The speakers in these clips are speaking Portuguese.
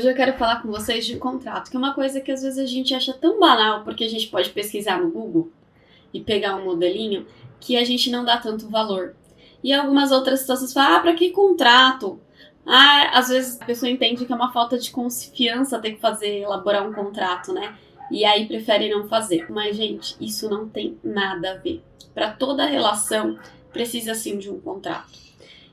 Hoje eu quero falar com vocês de contrato, que é uma coisa que às vezes a gente acha tão banal, porque a gente pode pesquisar no Google e pegar um modelinho, que a gente não dá tanto valor. E algumas outras situações falam, pra que contrato? Às vezes a pessoa entende que é uma falta de confiança ter que elaborar um contrato, né? E aí prefere não fazer. Mas, gente, isso não tem nada a ver. Para toda relação, precisa sim de um contrato.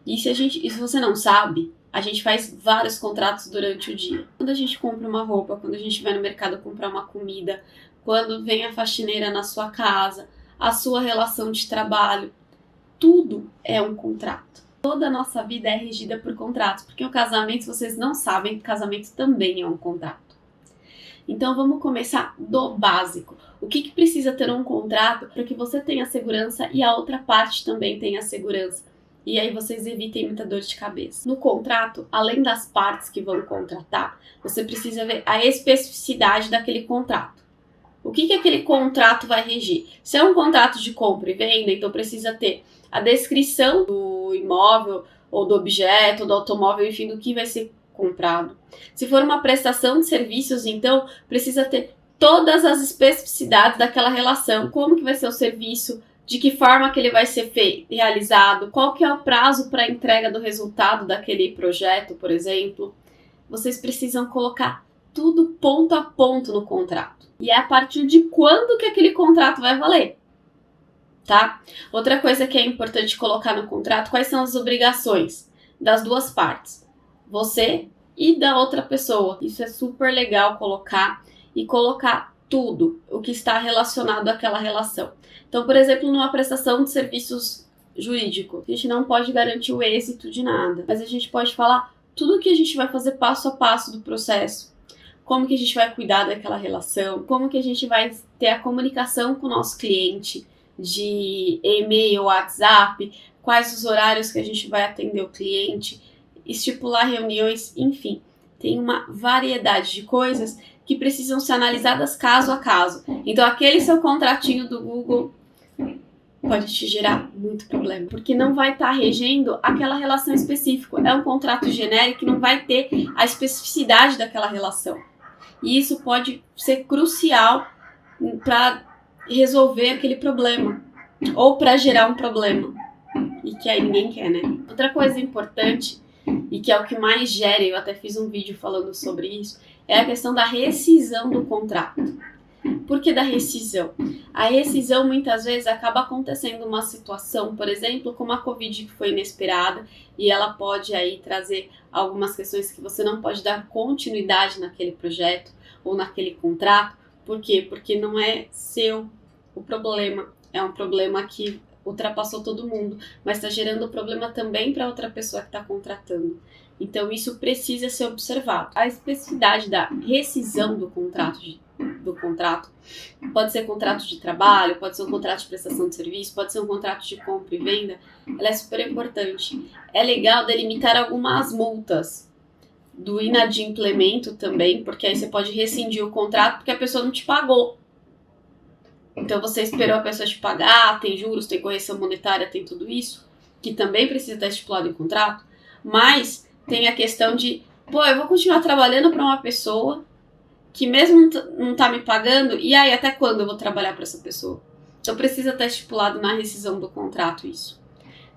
E se você não sabe, a gente faz vários contratos durante o dia. Quando a gente compra uma roupa, quando a gente vai no mercado comprar uma comida, quando vem a faxineira na sua casa, a sua relação de trabalho, tudo é um contrato. Toda a nossa vida é regida por contratos, porque o casamento, se vocês não sabem, casamento também é um contrato. Então vamos começar do básico. O que precisa ter um contrato para que você tenha segurança e a outra parte também tenha segurança? E aí vocês evitem muita dor de cabeça. No contrato, além das partes que vão contratar, você precisa ver a especificidade daquele contrato. O que aquele contrato vai regir? Se é um contrato de compra e venda, então precisa ter a descrição do imóvel, ou do objeto, ou do automóvel, enfim, do que vai ser comprado. Se for uma prestação de serviços, então precisa ter todas as especificidades daquela relação. Como que vai ser o serviço, de que forma que ele vai ser realizado, qual que é o prazo para a entrega do resultado daquele projeto, por exemplo. Vocês precisam colocar tudo ponto a ponto no contrato. E é a partir de quando que aquele contrato vai valer, tá? Outra coisa que é importante colocar no contrato, quais são as obrigações das duas partes, você e da outra pessoa. Isso é super legal colocar e colocar tudo o que está relacionado àquela relação. Então, por exemplo, numa prestação de serviços jurídicos, a gente não pode garantir o êxito de nada, mas a gente pode falar tudo o que a gente vai fazer passo a passo do processo. Como que a gente vai cuidar daquela relação, como que a gente vai ter a comunicação com o nosso cliente, de e-mail, WhatsApp, quais os horários que a gente vai atender o cliente, estipular reuniões, enfim. Tem uma variedade de coisas que precisam ser analisadas caso a caso. Então, aquele seu contratinho do Google pode te gerar muito problema, porque não vai estar regendo aquela relação específica. É um contrato genérico que não vai ter a especificidade daquela relação. E isso pode ser crucial para resolver aquele problema, ou para gerar um problema, e que aí ninguém quer, né? Outra coisa importante, e que é o que mais gera, eu até fiz um vídeo falando sobre isso, é a questão da rescisão do contrato. Por que da rescisão? A rescisão muitas vezes acaba acontecendo uma situação, por exemplo, como a Covid, que foi inesperada, e ela pode aí trazer algumas questões que você não pode dar continuidade naquele projeto ou naquele contrato. Por quê? Porque não é seu o problema, é um problema que ultrapassou todo mundo, mas está gerando problema também para outra pessoa que está contratando. Então isso precisa ser observado. A especificidade da rescisão do contrato pode ser contrato de trabalho, pode ser um contrato de prestação de serviço, pode ser um contrato de compra e venda, ela é super importante. É legal delimitar algumas multas do inadimplemento também, porque aí você pode rescindir o contrato porque a pessoa não te pagou. Então você esperou a pessoa te pagar, tem juros, tem correção monetária, tem tudo isso, que também precisa estar estipulado em contrato, mas tem a questão de, eu vou continuar trabalhando para uma pessoa que mesmo não tá me pagando, e aí até quando eu vou trabalhar para essa pessoa? Então precisa estar estipulado na rescisão do contrato isso.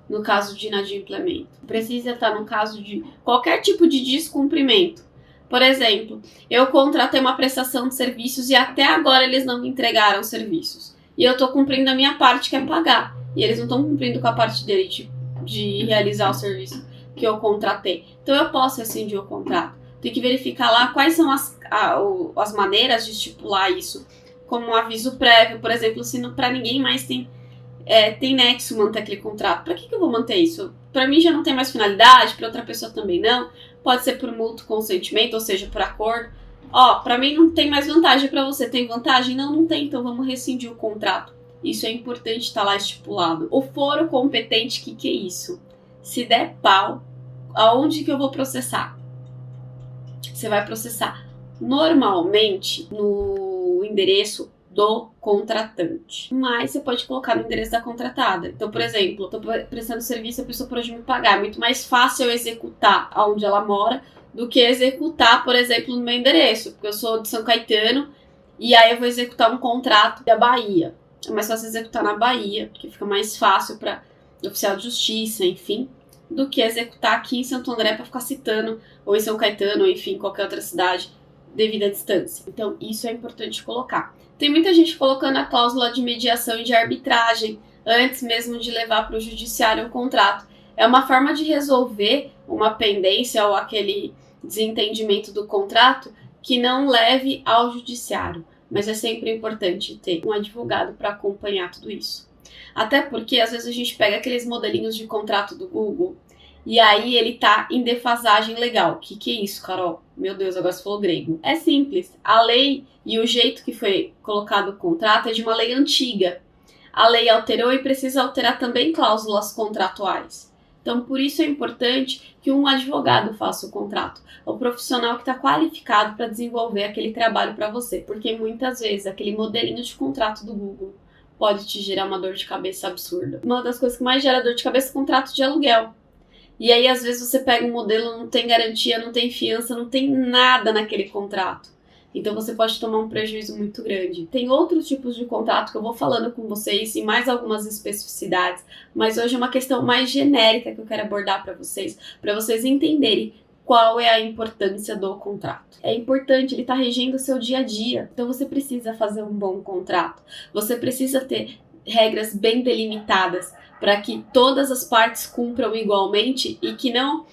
No caso de inadimplemento. Precisa estar no caso de qualquer tipo de descumprimento. Por exemplo, eu contratei uma prestação de serviços e até agora eles não me entregaram serviços. E eu estou cumprindo a minha parte, que é pagar. E eles não estão cumprindo com a parte dele de realizar o serviço que eu contratei. Então eu posso rescindir o contrato. Tem que verificar lá quais são as maneiras de estipular isso. Como um aviso prévio, por exemplo, se para ninguém mais tem nexo manter aquele contrato. Para que eu vou manter isso? Para mim já não tem mais finalidade, para outra pessoa também não. Pode ser por mútuo consentimento, ou seja, por acordo. Para mim não tem mais vantagem, para você tem vantagem? Não tem, então vamos rescindir o contrato. Isso é importante estar lá estipulado. O foro competente, que é isso? Se der pau, aonde que eu vou processar? Você vai processar normalmente no endereço do contratante, mas você pode colocar no endereço da contratada. Então, por exemplo, estou prestando serviço e a pessoa pode me pagar. É muito mais fácil eu executar onde ela mora do que executar, por exemplo, no meu endereço, porque eu sou de São Caetano e aí eu vou executar um contrato da Bahia. É mais fácil executar na Bahia, porque fica mais fácil para oficial de justiça, enfim, do que executar aqui em Santo André para ficar citando, ou em São Caetano, ou enfim, qualquer outra cidade devido à distância. Então, isso é importante colocar. Tem muita gente colocando a cláusula de mediação e de arbitragem antes mesmo de levar para o judiciário um contrato. É uma forma de resolver uma pendência ou aquele desentendimento do contrato que não leve ao judiciário. Mas é sempre importante ter um advogado para acompanhar tudo isso. Até porque, às vezes, a gente pega aqueles modelinhos de contrato do Google e aí ele tá em defasagem legal. Que é isso, Carol? Meu Deus, agora você falou grego. É simples. A lei e o jeito que foi colocado o contrato é de uma lei antiga. A lei alterou e precisa alterar também cláusulas contratuais. Então, por isso é importante que um advogado faça o contrato. O profissional que está qualificado para desenvolver aquele trabalho para você. Porque muitas vezes aquele modelinho de contrato do Google pode te gerar uma dor de cabeça absurda. Uma das coisas que mais gera dor de cabeça é o contrato de aluguel. E aí, às vezes, você pega um modelo, não tem garantia, não tem fiança, não tem nada naquele contrato. Então, você pode tomar um prejuízo muito grande. Tem outros tipos de contrato que eu vou falando com vocês e mais algumas especificidades, mas hoje é uma questão mais genérica que eu quero abordar para vocês entenderem qual é a importância do contrato. É importante, ele está regendo o seu dia a dia. Então, você precisa fazer um bom contrato. Você precisa ter regras bem delimitadas para que todas as partes cumpram igualmente e que não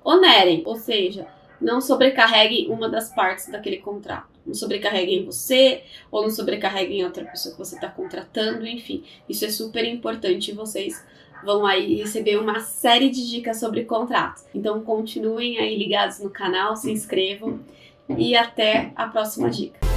onerem, ou seja, não sobrecarreguem uma das partes daquele contrato. Não sobrecarreguem você, ou não sobrecarreguem outra pessoa que você está contratando, enfim. Isso é super importante e vocês vão aí receber uma série de dicas sobre contratos. Então continuem aí ligados no canal, se inscrevam e até a próxima dica.